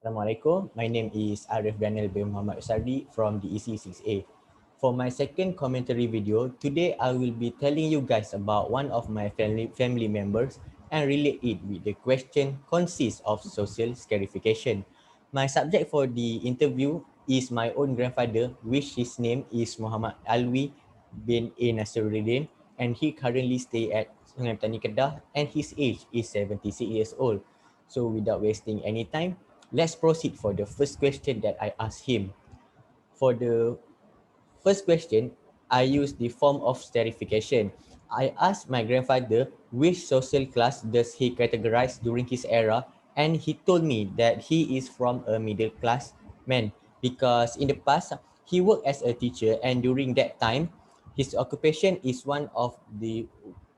Assalamualaikum. My name is Arif Danial bin Muhammad YUSSARDI from the EC6A. For my second commentary video, today I will be telling you guys about one of my family members and relate it with the question consists of social scarification. My subject for the interview is my own grandfather, which his name is Muhammad Alwi bin A. Nasruddin, and he currently stay at Sungai Petani Kedah and his age is 76 years old. So without wasting any time, let's proceed for the first question that I asked him. For the first question, I used the form of stratification. I asked my grandfather which social class does he categorize during his era, and he told me that he is from a middle class man because in the past he worked as a teacher, and during that time his occupation is one of the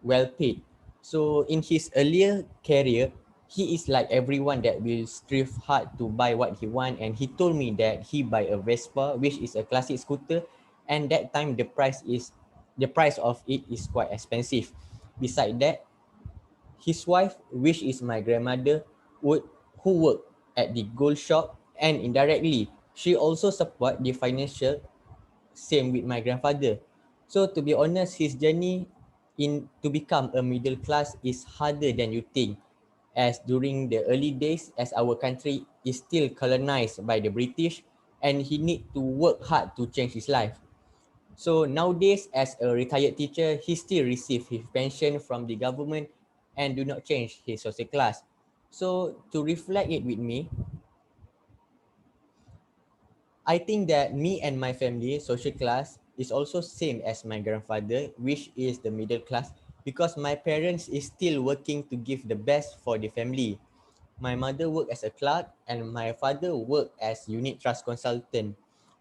well paid. So in his earlier career, he is like everyone that will strive hard to buy what he want, and he told me that he buy a Vespa, which is a classic scooter, and that time the price of it is quite expensive. Beside that, his wife, which is my grandmother, would who worked at the gold shop, and indirectly she also support the financial same with my grandfather. So to be honest, his journey in to become a middle class is harder than you think, as during the early days as our country is still colonized by the British, and he need to work hard to change his life. So nowadays, as a retired teacher, he still receive his pension from the government and do not change his social class. So to reflect it with me, I think that me and my family social class is also same as my grandfather, which is the middle class, because my parents is still working to give the best for the family. My mother worked as a clerk and my father worked as unit trust consultant.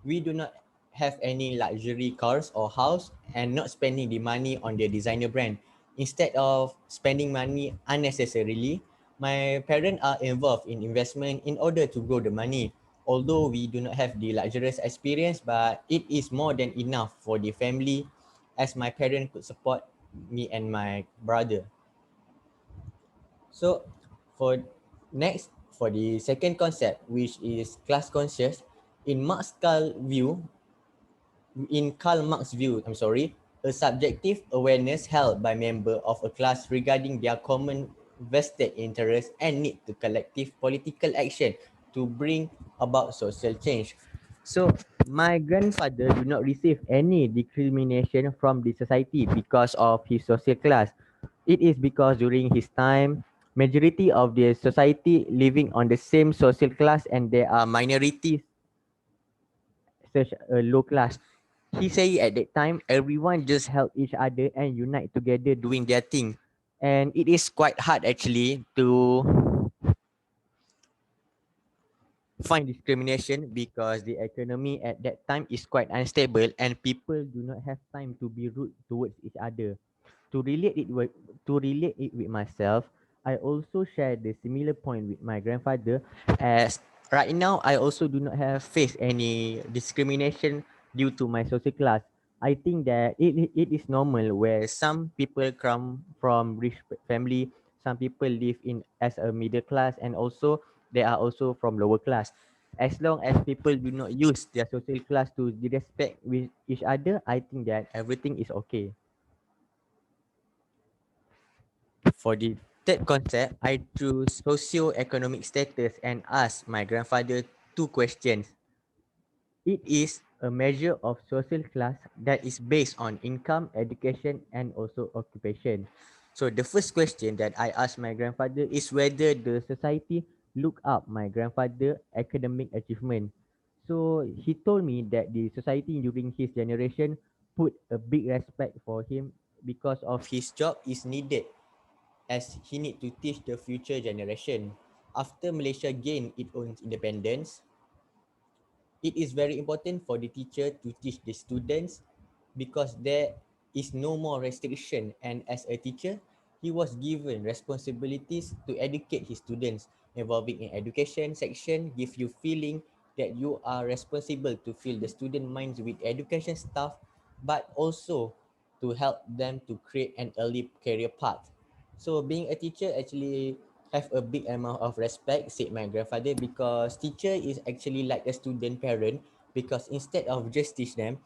We do not have any luxury cars or house and not spending the money on their designer brand. Instead of spending money unnecessarily, my parents are involved in investment in order to grow the money. Although we do not have the luxurious experience, but it is more than enough for the family, as my parents could support me and my brother. So for for the second concept, which is class conscious, in Karl Marx view, a subjective awareness held by member of a class regarding their common vested interest and need to collective political action to bring about social change. So my grandfather do not receive any discrimination from the society because of his social class. It is because during his time, majority of the society living on the same social class, and there are minorities such a low class. He say at that time everyone just help each other and unite together doing their thing. And it is quite hard actually to find discrimination because the economy at that time is quite unstable and people do not have time to be rude towards each other. To relate it with myself, I also share the similar point with my grandfather, as right now I also do not have faced any discrimination due to my social class. I think that it is normal where some people come from rich family, some people live in as a middle class, and also they are also from lower class. As long as people do not use their social class to disrespect with each other, I think that everything is okay. For the third concept, I choose socio-economic status and ask my grandfather two questions. It is a measure of social class that is based on income, education, and also occupation. So the first question that I asked my grandfather is whether the society look up my grandfather academic achievement. So he told me that the society during his generation put a big respect for him because of his job is needed, as he need to teach the future generation. After Malaysia gained its own independence, it is very important for the teacher to teach the students because there is no more restriction, and as a teacher he was given responsibilities to educate his students. Involving in education section give you feeling that you are responsible to fill the student minds with education stuff, but also to help them to create an early career path. So being a teacher actually have a big amount of respect, said my grandfather, because teacher is actually like a student parent, because instead of just teach them,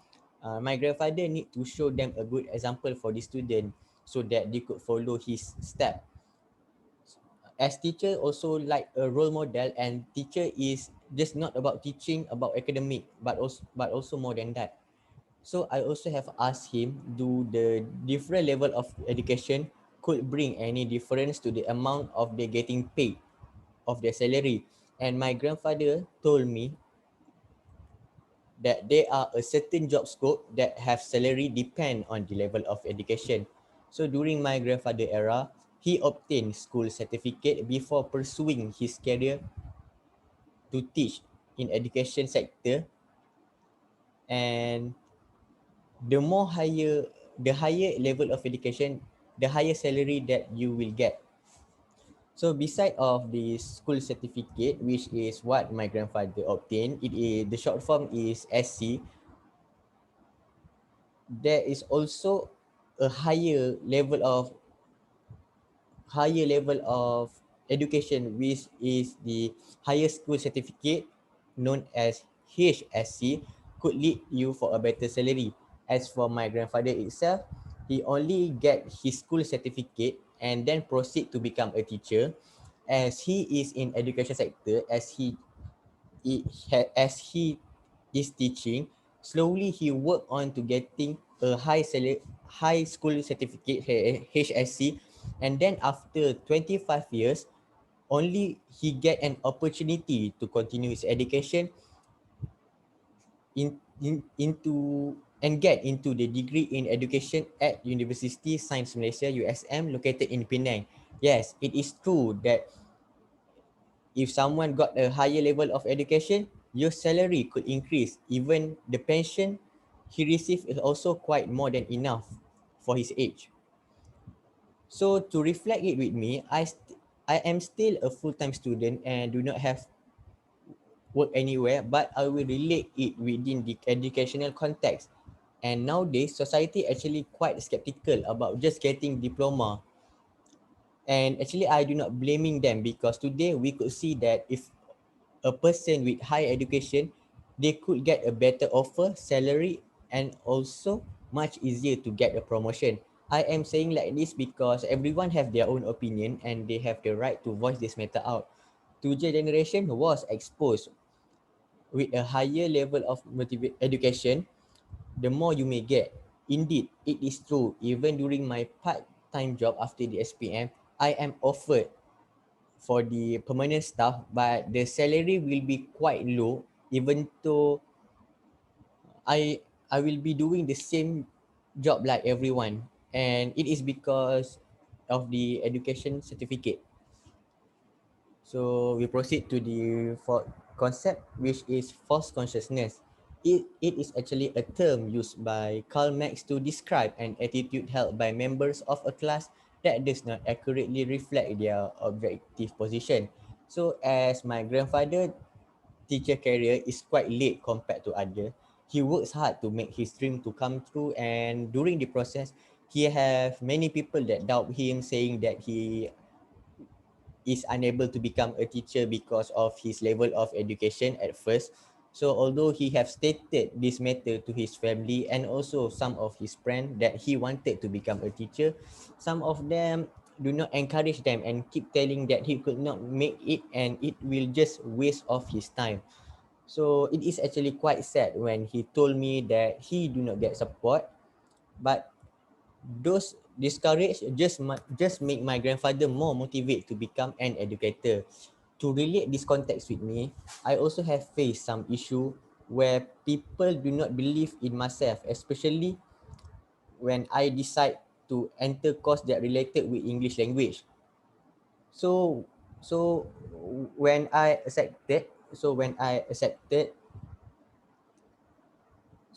my grandfather need to show them a good example for the student so that they could follow his step. As teacher also like a role model, and teacher is just not about teaching about academic, but also more than that. So I also have asked him, do the different level of education could bring any difference to the amount of they getting paid of their salary? And my grandfather told me that there are a certain job scope that have salary depend on the level of education. So during my grandfather era, he obtained school certificate before pursuing his career to teach in education sector. And the higher level of education, the higher salary that you will get. So beside of the school certificate, which is what my grandfather obtained, it is the short form is SC. There is also a higher level of education, which is the higher school certificate known as HSC, could lead you for a better salary. As for my grandfather itself, he only get his school certificate and then proceed to become a teacher. As he is in education sector, as he is teaching, slowly he work on to getting a high school certificate HSC, and then after 25 years, only he get an opportunity to continue his education into and get into the degree in education at University Science Malaysia USM located in Penang. Yes, it is true that if someone got a higher level of education, your salary could increase. Even the pension he received is also quite more than enough for his age. So to reflect it with me, I am still a full-time student and do not have work anywhere, but I will relate it within the educational context. And nowadays, society actually quite skeptical about just getting diploma. And actually, I do not blaming them, because today we could see that if a person with high education, they could get a better offer, salary, and also much easier to get a promotion. I am saying like this because everyone have their own opinion and they have the right to voice this matter out. Tujuh generation was exposed with a higher level of education, the more you may get. Indeed, it is true. Even during my part-time job after the SPM, I am offered for the permanent staff, but the salary will be quite low, even though I I will be doing the same job like everyone, and it is because of the education certificate. So we proceed to the fourth concept, which is false consciousness. It is actually a term used by Karl Marx to describe an attitude held by members of a class that does not accurately reflect their objective position. So as my grandfather teacher career is quite late compared to other, he works hard to make his dream to come true, and during the process, he have many people that doubt him, saying that he is unable to become a teacher because of his level of education at first. So although he have stated this matter to his family and also some of his friends that he wanted to become a teacher, some of them do not encourage them and keep telling that he could not make it and it will just waste of his time. So it is actually quite sad when he told me that he do not get support, but those discouraged just make my grandfather more motivated to become an educator. To relate this context with me, I also have faced some issue where people do not believe in myself, especially when I decide to enter course that related with English language. So so when I accepted, so when I accepted,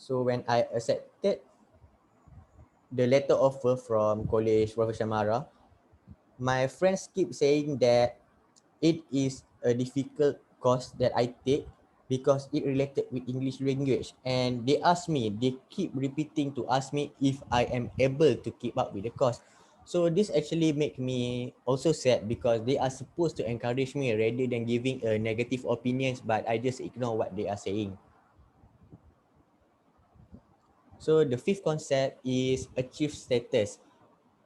when I accepted the letter offer from College Professor Mara, my friends keep saying that it is a difficult course that I take because it related with English language, and they keep repeating to ask me if I am able to keep up with the course. So this actually make me also sad because they are supposed to encourage me rather than giving a negative opinions, but I just ignore what they are saying. So the fifth concept is achieve status.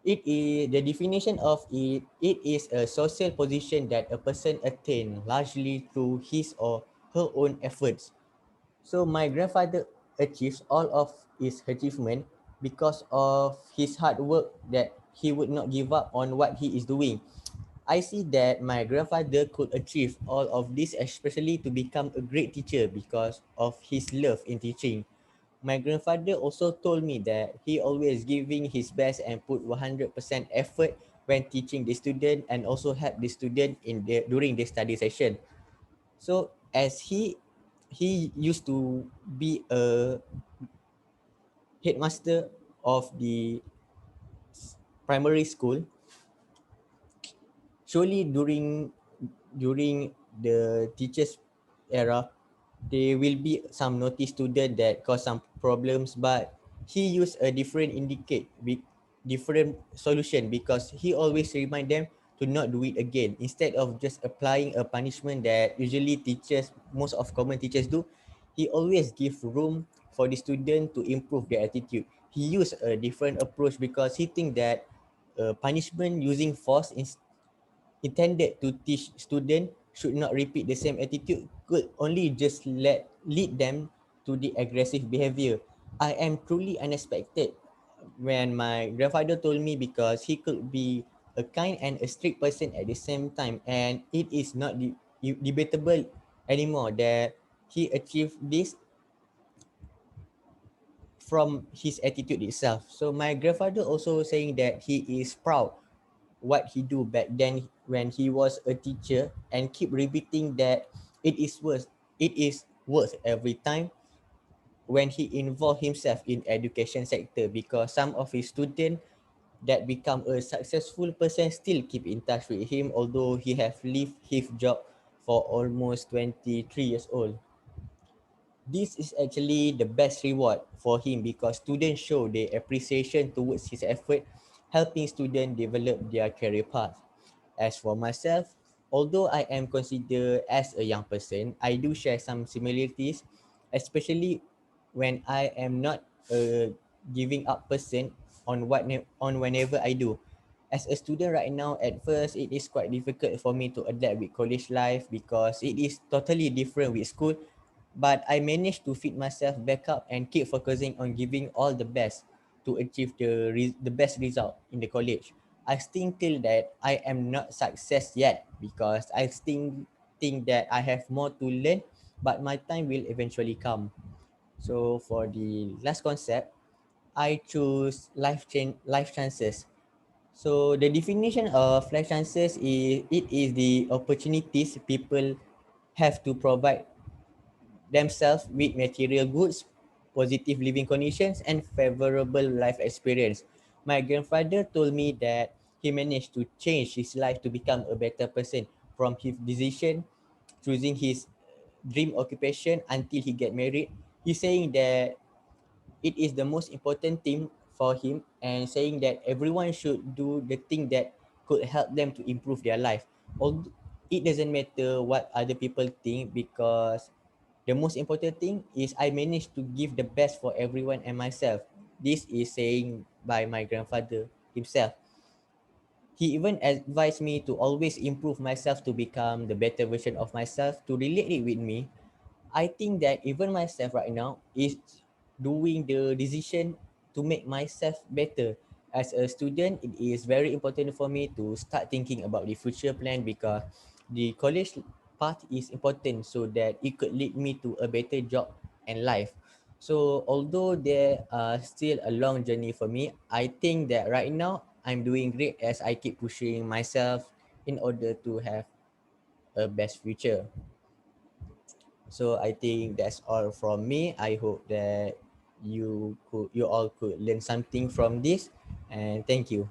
It is the definition of it. It is a social position that a person attain largely through his or her own efforts. So my grandfather achieves all of his achievement because of his hard work that he would not give up on what he is doing. I see that my grandfather could achieve all of this, especially to become a great teacher because of his love in teaching. My grandfather also told me that he always giving his best and put 100% effort when teaching the student and also help the student in during the study session. So as he used to be a headmaster of the primary school, surely during the teachers era there will be some naughty student that cause some problems, but he used a different indicate with different solution because he always remind them to not do it again instead of just applying a punishment that usually teachers, most of common teachers do. He always give room for the student to improve their attitude. He used a different approach because he think that punishment using force intended to teach student should not repeat the same attitude, could only just lead them to the aggressive behavior. I am truly unexpected when my grandfather told me because he could be a kind and a strict person at the same time, and it is not debatable anymore that he achieved this from his attitude itself. So my grandfather also saying that he is proud what he do back then when he was a teacher and keep repeating that it is worse every time when he involve himself in education sector because some of his students that become a successful person still keep in touch with him although he have left his job for almost 23 years old. This is actually the best reward for him because students show their appreciation towards his effort, helping students develop their career path. As for myself, although I am considered as a young person, I do share some similarities, especially when I am not a giving up person on on whenever I do. As a student right now, at first it is quite difficult for me to adapt with college life because it is totally different with school, but I managed to fit myself back up and keep focusing on giving all the best to achieve the best result in the college. I still feel that I am not success yet because I still think that I have more to learn, but my time will eventually come. So for the last concept, I choose life chances. So the definition of life chances is it is the opportunities people have to provide themselves with material goods, positive living conditions, and favorable life experience. My grandfather told me that he managed to change his life to become a better person from his decision choosing his dream occupation until he get married. He's saying that it is the most important thing for him and saying that everyone should do the thing that could help them to improve their life. Although it doesn't matter what other people think because the most important thing is I managed to give the best for everyone and myself. This is saying by my grandfather himself. He even advised me to always improve myself to become the better version of myself to relate it with me. I think that even myself right now is doing the decision to make myself better. As a student, it is very important for me to start thinking about the future plan because the college path is important so that it could lead me to a better job and life. So although there are still a long journey for me, I think that right now I'm doing great as I keep pushing myself in order to have a best future. So I think that's all from me. I hope that you all could learn something from this, and thank you.